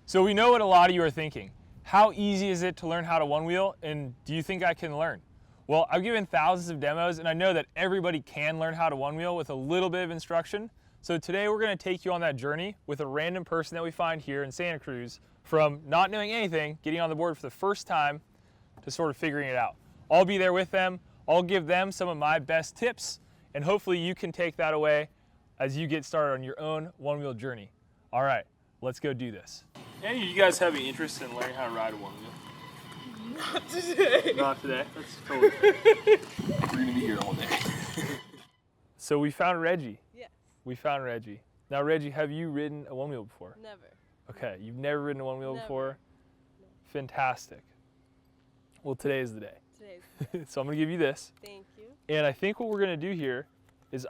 So we know what a lot of you are thinking. How easy is it to learn how to one wheel, and do you think I can learn? Well, I've given thousands of demos, and I know that everybody can learn how to one wheel with a little bit of instruction. So today we're gonna take you on that journey with a random person that we find here in Santa Cruz, from not knowing anything, getting on the board for the first time, to sort of figuring it out. I'll be there with them, I'll give them some of my best tips, and hopefully you can take that away as you get started on your own one wheel journey. All right, let's go do this. Any of you guys have any interest in learning how to ride a one wheel? Not today. Not today? That's totally fair. We're gonna be here all day. So we found Reggie. Yes. We found Reggie. Now Reggie, have you ridden a one wheel before? Never. Okay, you've never ridden a one wheel before? No. Fantastic. Well, today is the day. Today's the day. So I'm gonna give you this. Thank you. And I think what we're gonna do here is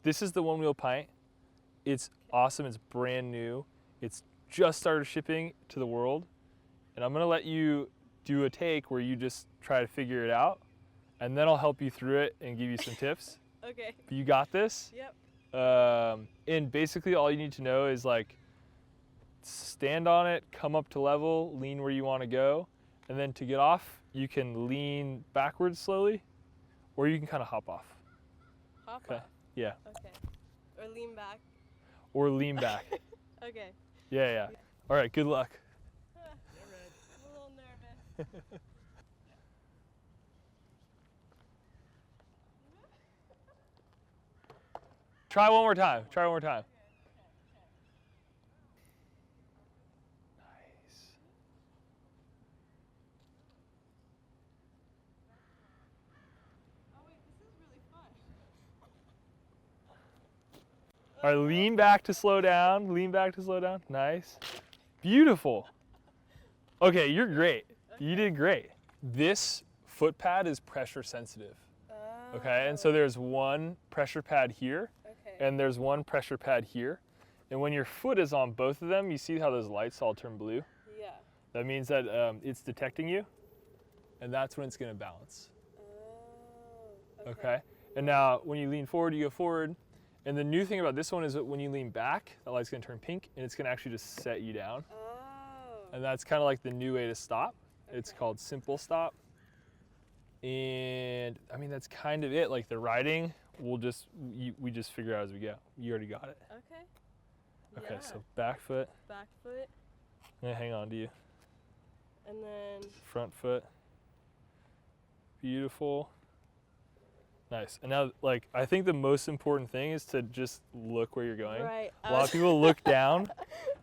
this is the Onewheel Pint. It's awesome, it's brand new. It's just started shipping to the world. And I'm gonna let you do a take where you just try to figure it out. And then I'll help you through it and give you some tips. Okay. But you got this? Yep. And basically all you need to know is like, stand on it, come up to level, lean where you wanna go. And then to get off, you can lean backwards slowly, or you can kind of hop off. Hop Okay. off. Yeah. Okay. Or lean back. Or lean back. Okay. Yeah. All right, good luck. I'm a little nervous. Try one more time. Try one more time. Nice. Oh wait, this is really fun. All right, lean back to slow down. Lean back to slow down. Nice. Beautiful. Okay, you're great. You did great. This foot pad is pressure sensitive. Okay, and so there's one pressure pad here, and there's one pressure pad here. And when your foot is on both of them, you see how those lights all turn blue? Yeah. That means that it's detecting you, and that's when it's gonna balance. Oh. Okay? And now when you lean forward, you go forward. And the new thing about this one is that when you lean back, the light's gonna turn pink, and it's gonna actually just set you down. Oh. And that's kind of like the new way to stop. It's called simple stop. And I mean, that's kind of it. Like the riding, we just figure out as we go. You already got it. Okay. Okay, Yeah. so back foot. Back foot. I'm gonna hang on to you. And then. Front foot. Beautiful. Nice. And now, like, I think the most important thing is to just look where you're going. Right. A lot of people look down,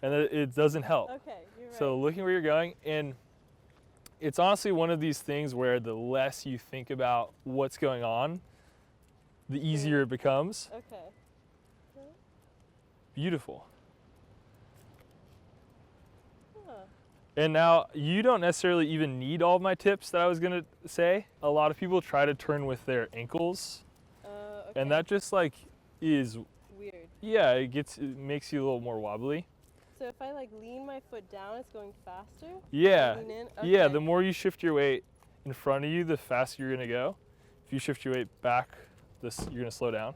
and it doesn't help. Okay, you're right. So looking where you're going, and it's honestly one of these things where the less you think about what's going on, the easier it becomes. Okay. Beautiful. Huh. And now you don't necessarily even need all of my tips that I was gonna say. A lot of people try to turn with their ankles, Okay. and that just like is, weird. yeah, it makes you a little more wobbly. So if I like lean my foot down, it's going faster? Yeah, Lean in? yeah, Okay. the more you shift your weight in front of you, the faster you're gonna go. If you shift your weight back, you're gonna slow down.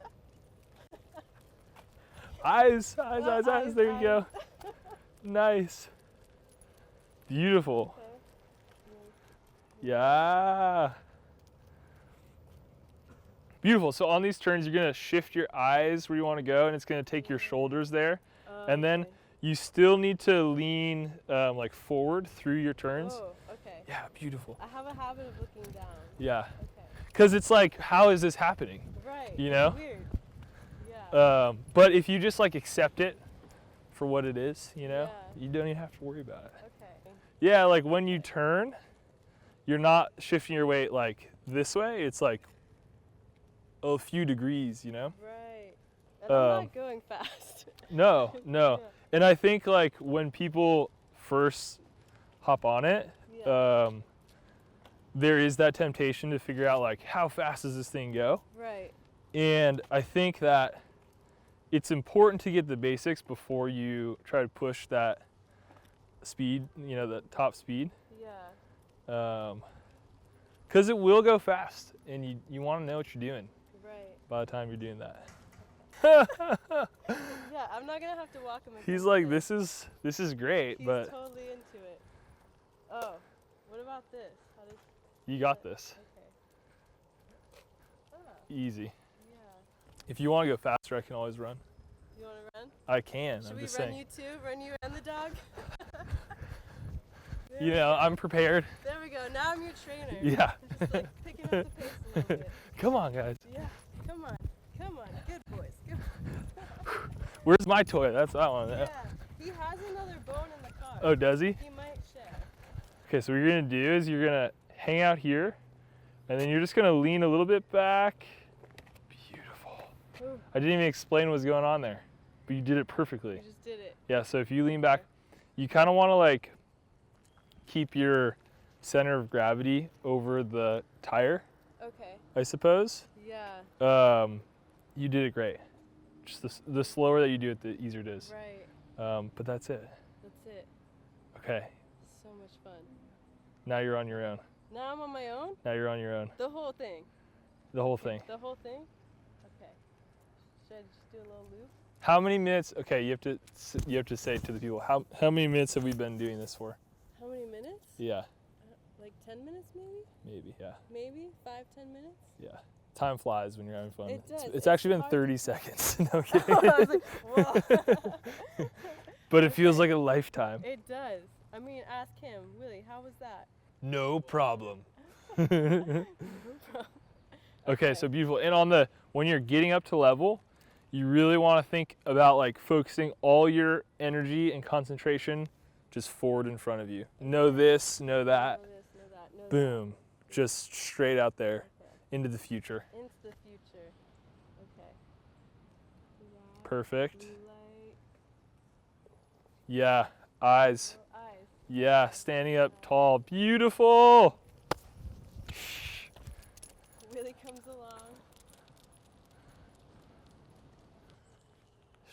Eyes, there you go. Nice. Beautiful. Okay. Yeah. Beautiful. So on these turns, you're gonna shift your eyes where you wanna go, and it's gonna take your shoulders there. And then Okay. you still need to lean like forward through your turns. Oh, okay. Yeah, beautiful. I have a habit of looking down. Yeah. Okay. Because it's like, how is this happening? Right. You know? Weird. Yeah. But if you just like accept it for what it is, you know, Yeah. you don't even have to worry about it. Okay. Yeah, like when you turn, you're not shifting your weight like this way. It's like a few degrees, you know? Right. And I'm not going fast. No. Yeah. And I think like when people first hop on it, Yeah. there is that temptation to figure out like, how fast does this thing go? Right. And I think that it's important to get the basics before you try to push that speed, you know, the top speed. Yeah. Because it will go fast, and you want to know what you're doing Right. by the time you're doing that. Yeah, I'm not gonna have to walk him. He's against like, this. this is great, He's but totally into it. Oh, what about this? How does? you got this. Okay. Ah, Easy. yeah. If you want to go faster, I can always run. You want to run? I can. Should I'm we just run saying. you too? Run you and the dog? There You we know, go. I'm prepared. There we go. Now I'm your trainer. Yeah. Just like picking up the pace a little bit. Come on, guys. Yeah. Come on. Come on. Good boys. Good boys. Where's my toy? That's that one. Yeah. He has another bone in the car. Oh, does he? He might share. Okay, so what you're gonna do is you're gonna hang out here, and then you're just gonna lean a little bit back. Beautiful. Ooh. I didn't even explain what was going on there, but you did it perfectly. You just did it. Yeah, so if you lean back, you kind of want to like keep your center of gravity over the tire, Okay. I suppose. Yeah. You did it great. Just the slower that you do it, the easier it is. Right. But that's it. That's it. Okay, So much fun. now you're on your own. Now I'm on my own? Now you're on your own. The whole thing. The whole thing. The whole thing? Okay. Should I just do a little loop? How many minutes? Okay, you have to say to the people how many minutes have we been doing this for? How many minutes? Yeah, Like 10 minutes maybe? maybe. Yeah, Maybe 5, 10 minutes? yeah. Time flies when you're having fun. It does. It's actually been hard 30 seconds. No I'm kidding. I was like, whoa. But it feels like a lifetime. It does. I mean, ask him. Willie, how was that? No problem. No problem. Okay, so beautiful. And when you're getting up to level, you really want to think about like focusing all your energy and concentration just forward in front of you. Know this, know that. Know this, know that, know Boom. Just straight out there that. Okay. into the future. Into the future. Okay. Black, Perfect. blue light. Yeah, eyes. Oh, eyes. Yeah, standing up tall. Beautiful. Willie comes along.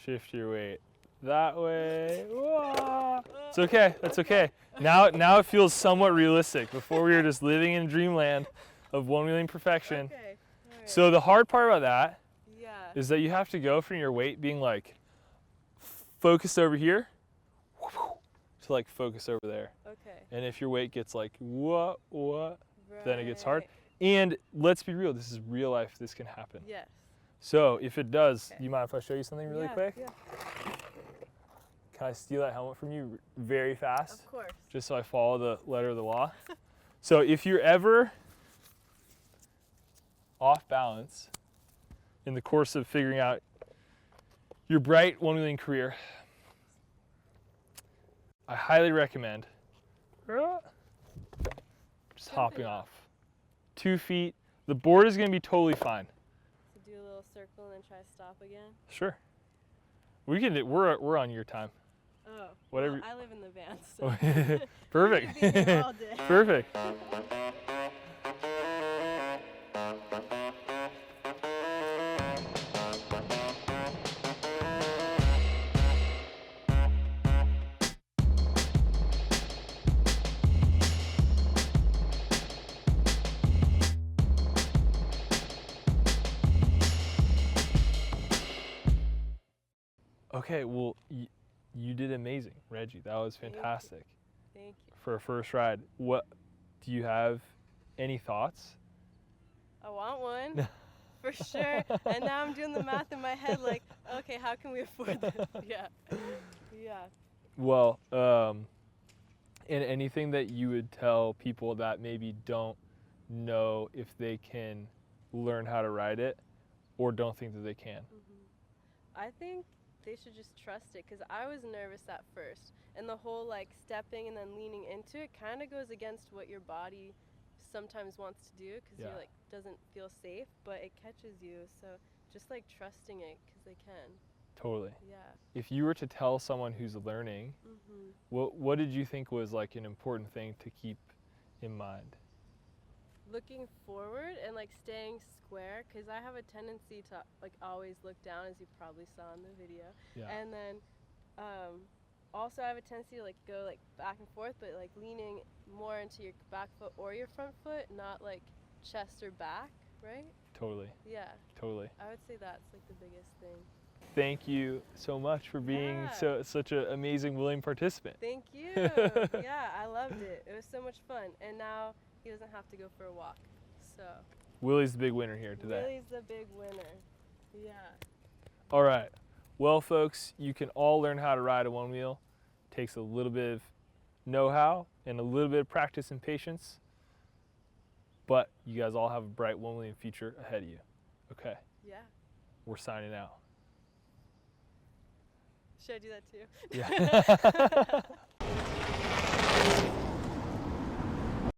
Shift your weight that way. Whoa. It's okay. That's okay. Now it feels somewhat realistic. Before we were just living in dreamland of one-wheeling perfection. Okay. All right. So the hard part about that Yeah. is that you have to go from your weight being like focused over here to like focus over there. Okay. And if your weight gets like what, then it gets hard. Right. And let's be real, this is real life. This can happen. Yes. So if it does, Okay. do you mind if I show you something really Yeah, quick? Yeah. Can I steal that helmet from you very fast? Of course. Just so I follow the letter of the law. So if you're ever off balance in the course of figuring out your bright one-wheeling career, I highly recommend just hopping off. 2 feet. The board is going to be totally fine. So do a little circle and then try to stop again. Sure. We can. We're on your time. Oh. Whatever. Well, I live in the van, so. Perfect. We could be here all day. Perfect. Okay, well, you did amazing, Reggie. That was Thank you. fantastic Thank you. for a first ride. What do you have? Any thoughts? I want one. For sure. And now I'm doing the math in my head like, okay, how can we afford this? Yeah. Yeah. Well, and anything that you would tell people that maybe don't know if they can learn how to ride it or don't think that they can? I think they should just trust it because I was nervous at first. And the whole like stepping and then leaning into it kind of goes against what your body sometimes wants to do because Yeah. you're like doesn't feel safe, but it catches you. So just like trusting it because they can. Totally. Yeah. If you were to tell someone who's learning, what did you think was like an important thing to keep in mind? Looking forward and like staying square because I have a tendency to like always look down, as you probably saw in the video. Yeah. And then also I have a tendency to like go like back and forth, but like leaning more into your back foot or your front foot, not like chest or back, right? Totally. Yeah, Totally. I would say that's like the biggest thing. Thank you so much for being Yeah. such an amazing, willing participant. Thank you. Yeah, I loved it. It was so much fun. And now he doesn't have to go for a walk. So Willie's the big winner here today. Willie's the big winner. Yeah. All right. Well, folks, you can all learn how to ride a one wheel. Takes a little bit of know-how and a little bit of practice and patience. But you guys all have a bright one wheeling future ahead of you. Okay. Yeah. We're signing out. Should I do that too? Yeah.